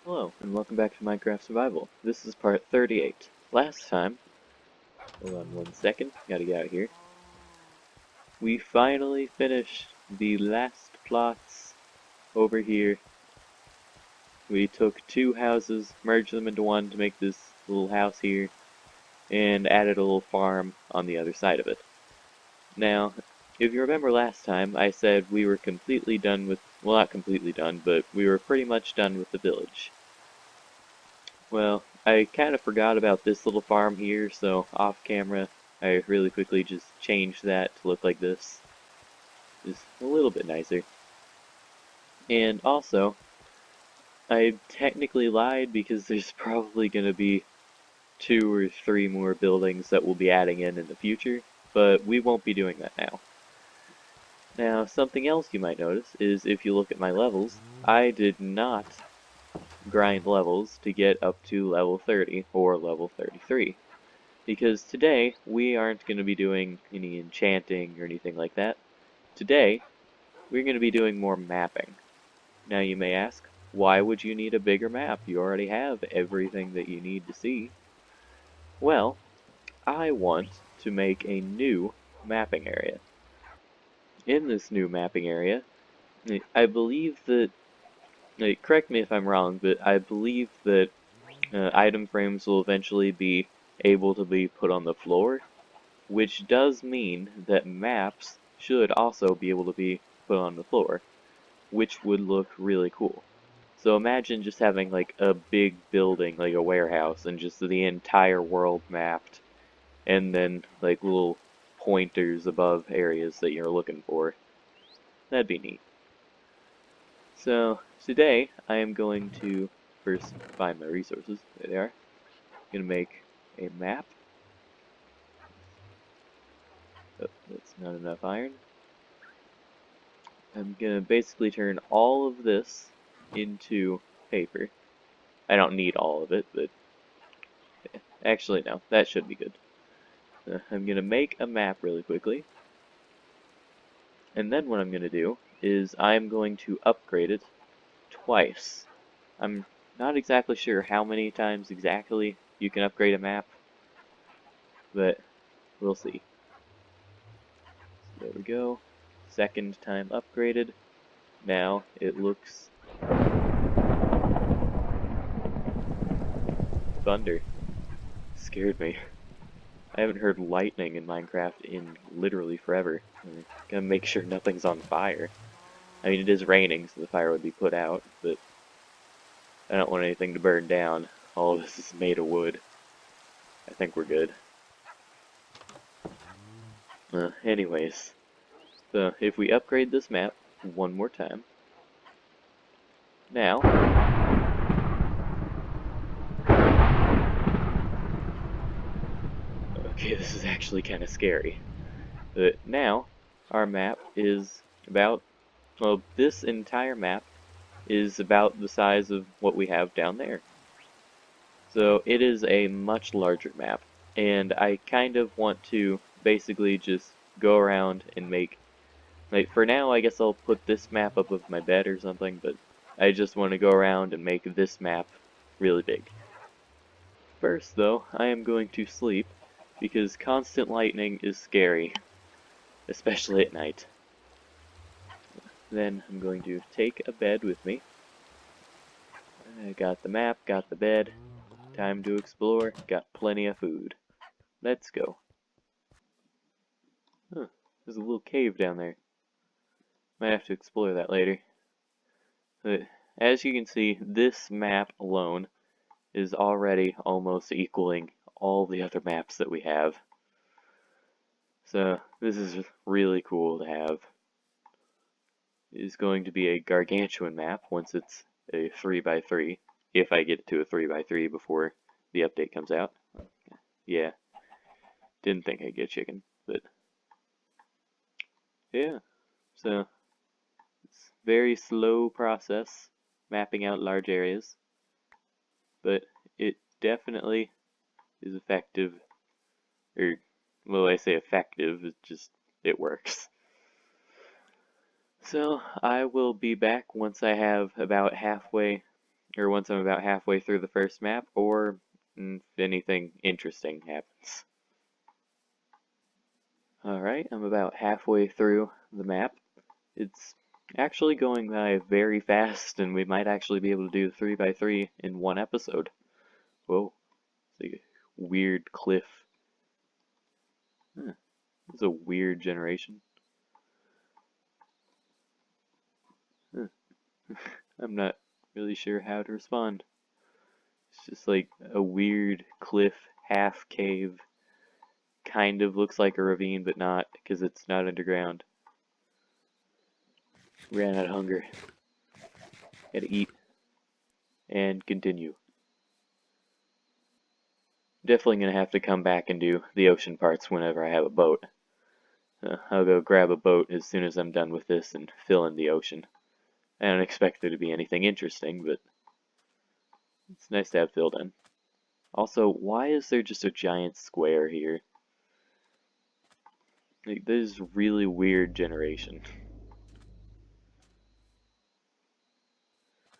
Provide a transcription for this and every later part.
Hello, and welcome back to Minecraft Survival. This is part 38. Last time, hold on one second, gotta get out here. We finally finished the last plots over here. We took two houses, merged them into one to make this little house here, and added a little farm on the other side of it. Now, if you remember last time, I said we were completely done with, well, not completely done, but we were pretty much done with the village. Well, I kind of forgot about this little farm here, so off camera, I really quickly just changed that to look like this. Just a little bit nicer. And also, I technically lied because there's probably going to be 2 or 3 more buildings that we'll be adding in the future, but we won't be doing that now. Now, something else you might notice is if you look at my levels, I did not grind levels to get up to level 30 or level 33. Because today, we aren't going to be doing any enchanting or anything like that. Today, we're going to be doing more mapping. Now you may ask, why would you need a bigger map? You already have everything that you need to see. Well, I want to make a new mapping area. In this new mapping area, I believe that, correct me if I'm wrong, but I believe that item frames will eventually be able to be put on the floor, which does mean that maps should also be able to be put on the floor, which would look really cool. So imagine just having like a big building, like a warehouse, and just the entire world mapped, and then like little pointers above areas that you're looking for. That'd be neat. So today I am going to first find my resources. There they are. I'm gonna make a map. Oh, that's not enough iron. I'm gonna basically turn all of this into paper. I don't need all of it, but actually no, that should be good. I'm gonna make a map really quickly, and then what I'm gonna do is I'm going to upgrade it twice. I'm not exactly sure how many times exactly you can upgrade a map, but we'll see. So there we go. Second time upgraded. Now it looks thunder. Scared me. I haven't heard lightning in Minecraft in literally forever. I'm gonna make sure nothing's on fire. I mean, it is raining, so the fire would be put out, but I don't want anything to burn down. All of this is made of wood. I think we're good. Anyways, so if we upgrade this map one more time, now, okay, this is actually kind of scary. But now, our map is about, well, this entire map is about the size of what we have down there. So it is a much larger map, and I kind of want to basically just go around and make, like, for now I guess I'll put this map up of my bed or something, but I just want to go around and make this map really big. First though, I am going to sleep, because constant lightning is scary, especially at night. Then I'm going to take a bed with me. I got the map, got the bed, time to explore, got plenty of food. Let's go. Huh, there's a little cave down there. Might have to explore that later. But as you can see, this map alone is already almost equaling all the other maps that we have. So this is really cool to have. It is going to be a gargantuan map once it's a 3x3, if I get to a 3x3 before the update comes out. Yeah, didn't think I'd get chicken, but yeah. So it's a very slow process mapping out large areas, but it definitely is effective. Or, well, I say effective, it just, it works. So I will be back once I have about halfway or once I'm about halfway through the first map, or if anything interesting happens. Alright, I'm about halfway through the map. It's actually going by very fast, and we might actually be able to do 3x3 in one episode. Whoa, it's like a weird cliff. Huh, it's a weird generation. Huh. I'm not really sure how to respond. It's just like a weird cliff, half cave. Kind of looks like a ravine, but not, because it's not underground. Ran out of hunger. Gotta eat. And continue. Definitely gonna have to come back and do the ocean parts whenever I have a boat. I'll go grab a boat as soon as I'm done with this and fill in the ocean. I don't expect there to be anything interesting, but it's nice to have filled in. Also, why is there just a giant square here? Like, this is really weird generation.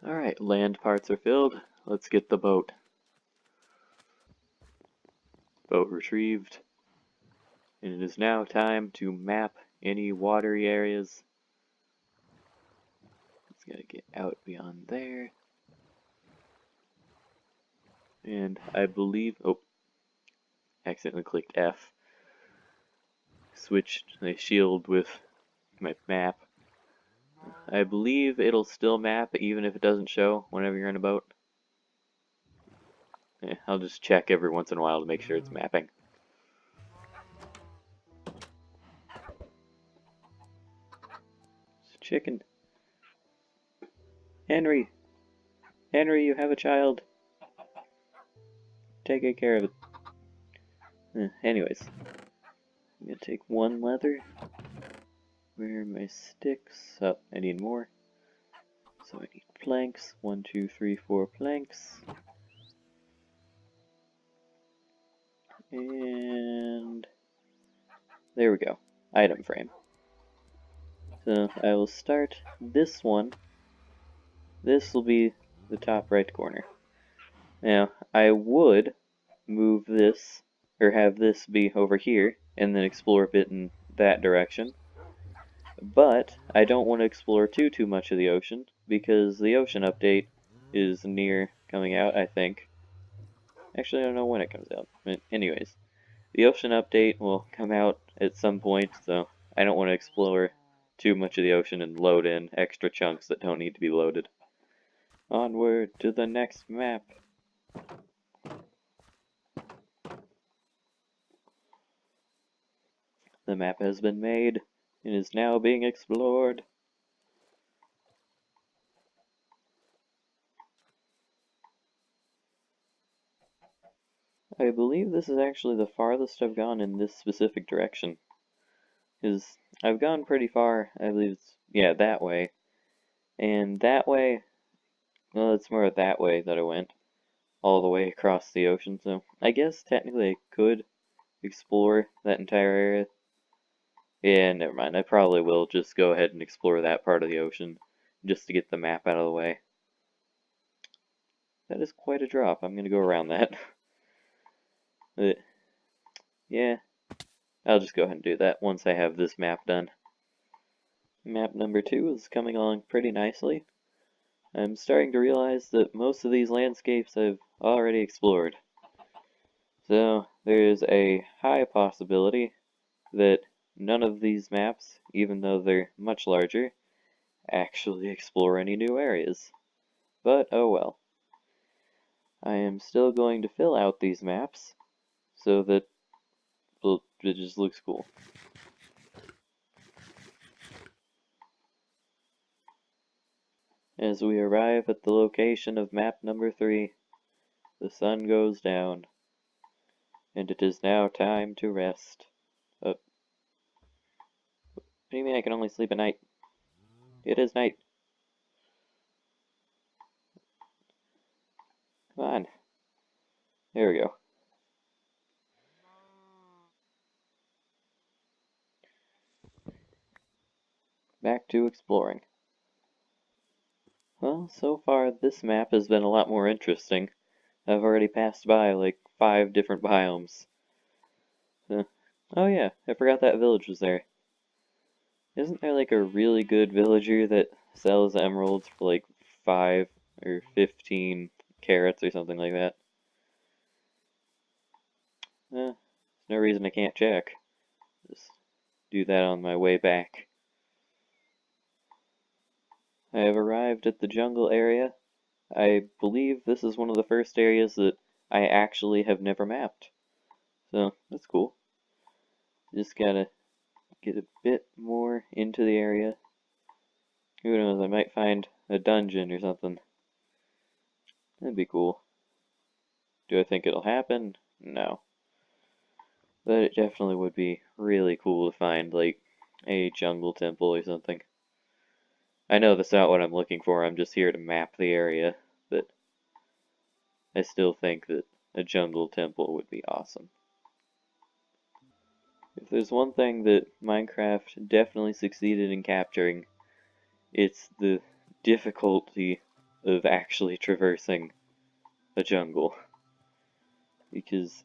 Alright, land parts are filled. Let's get the boat. Boat retrieved. And it is now time to map any watery areas. Just gotta get out beyond there. And I believe, oh, accidentally clicked F. Switched the shield with my map. I believe it'll still map even if it doesn't show whenever you're in a boat. Yeah, I'll just check every once in a while to make sure it's mapping. It's a chicken. Henry! Henry, you have a child. Take good care of it. Anyways. I'm gonna take one leather. Where are my sticks? Oh, I need more. So I need planks. 1, 2, 3, 4 planks. And there we go. Item frame. So I will start this one. This will be the top right corner. Now, I would move this, or have this be over here, and then explore a bit in that direction. But I don't want to explore too much of the ocean, because the ocean update is near coming out, I think. Actually, I don't know when it comes out. But anyways, the ocean update will come out at some point, so I don't want to explore too much of the ocean and load in extra chunks that don't need to be loaded. Onward to the next map. The map has been made and is now being explored. I believe this is actually the farthest I've gone in this specific direction. Because I've gone pretty far, I believe it's, yeah, that way. And that way, well, it's more that way that I went. All the way across the ocean, so I guess technically I could explore that entire area. Yeah, never mind, I probably will just go ahead and explore that part of the ocean, just to get the map out of the way. That is quite a drop, I'm gonna go around that. But, yeah, I'll just go ahead and do that once I have this map done. Map number 2 is coming along pretty nicely. I'm starting to realize that most of these landscapes I've already explored. So, there's a high possibility that none of these maps, even though they're much larger, actually explore any new areas. But oh well. I am still going to fill out these maps so that it just looks cool. As we arrive at the location of map number 3, the sun goes down, and it is now time to rest. What do you mean I can only sleep at night? It is night. Come on. There we go. Back to exploring. Well, so far this map has been a lot more interesting. I've already passed by like 5 different biomes. Oh yeah, I forgot that village was there. Isn't there like a really good villager that sells emeralds for like 5 or 15 carats or something like that? There's no reason I can't check. Just do that on my way back. I have arrived at the jungle area. I believe this is one of the first areas that I actually have never mapped. So, that's cool. Just gotta get a bit more into the area. Who knows, I might find a dungeon or something. That'd be cool. Do I think it'll happen? No. But it definitely would be really cool to find, like, a jungle temple or something. I know that's not what I'm looking for, I'm just here to map the area, but I still think that a jungle temple would be awesome. If there's one thing that Minecraft definitely succeeded in capturing, it's the difficulty of actually traversing a jungle. Because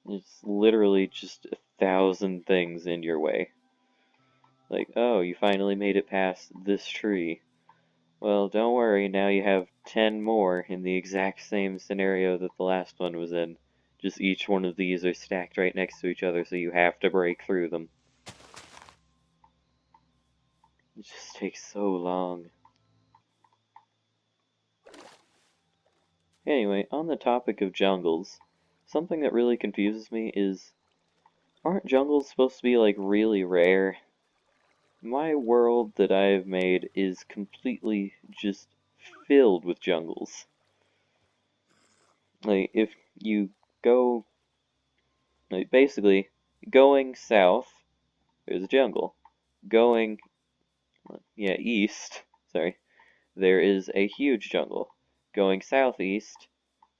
it's literally just 1,000 things in your way. Like, oh, you finally made it past this tree. Well, don't worry, now you have 10 more in the exact same scenario that the last one was in. Just each one of these are stacked right next to each other, so you have to break through them. It just takes so long. Anyway, on the topic of jungles, something that really confuses me is, aren't jungles supposed to be like really rare? My world that I have made is completely just filled with jungles. Like, if you go, like, basically, going south, there's a jungle. Going, yeah, east, sorry, there is a huge jungle. Going southeast,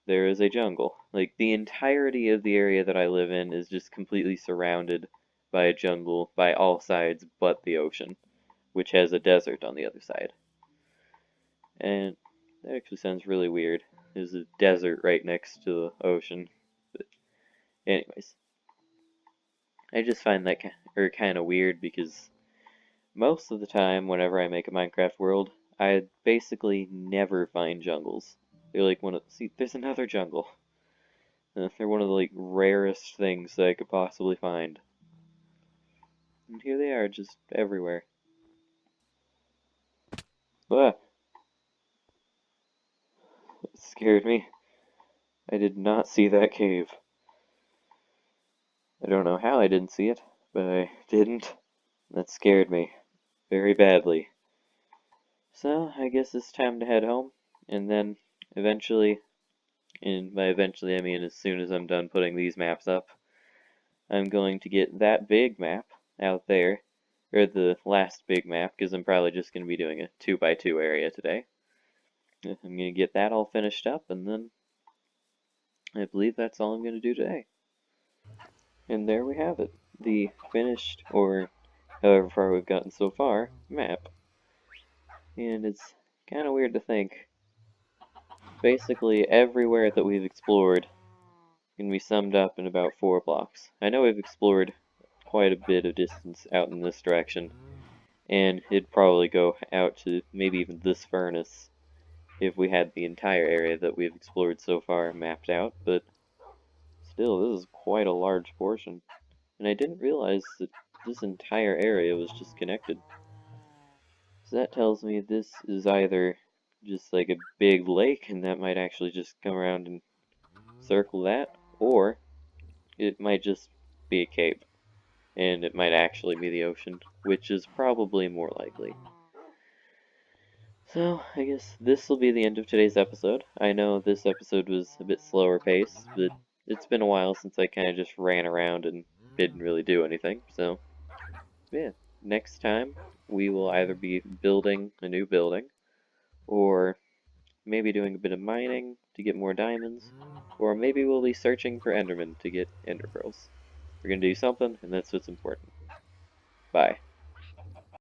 there is a jungle. Like, the entirety of the area that I live in is just completely surrounded by a jungle by all sides but the ocean, which has a desert on the other side. And that actually sounds really weird. There's a desert right next to the ocean. But anyways, I just find that kind of weird because most of the time whenever I make a Minecraft world, I basically never find jungles. They're like see, there's another jungle. They're one of the like rarest things that I could possibly find. And here they are, just everywhere. Ah, it scared me. I did not see that cave. I don't know how I didn't see it, but I didn't. That scared me very badly. So I guess it's time to head home, and then eventually, and by eventually I mean as soon as I'm done putting these maps up, I'm going to get that big map out there, or the last big map, because I'm probably just going to be doing a 2x2 area today. I'm going to get that all finished up, and then I believe that's all I'm going to do today. And there we have it, the finished, or however far we've gotten so far, map. And it's kind of weird to think. Basically, everywhere that we've explored can be summed up in about 4 blocks. I know we've explored quite a bit of distance out in this direction, and it'd probably go out to maybe even this furnace if we had the entire area that we've explored so far mapped out, but still, this is quite a large portion. And I didn't realize that this entire area was just connected. So that tells me this is either just like a big lake, and that might actually just come around and circle that, or it might just be a cape, and it might actually be the ocean, which is probably more likely. So, I guess this will be the end of today's episode. I know this episode was a bit slower paced, but it's been a while since I kind of just ran around and didn't really do anything, so yeah. Next time, we will either be building a new building, or maybe doing a bit of mining to get more diamonds, or maybe we'll be searching for Endermen to get Ender Pearls. We're gonna do something, and that's what's important. Bye.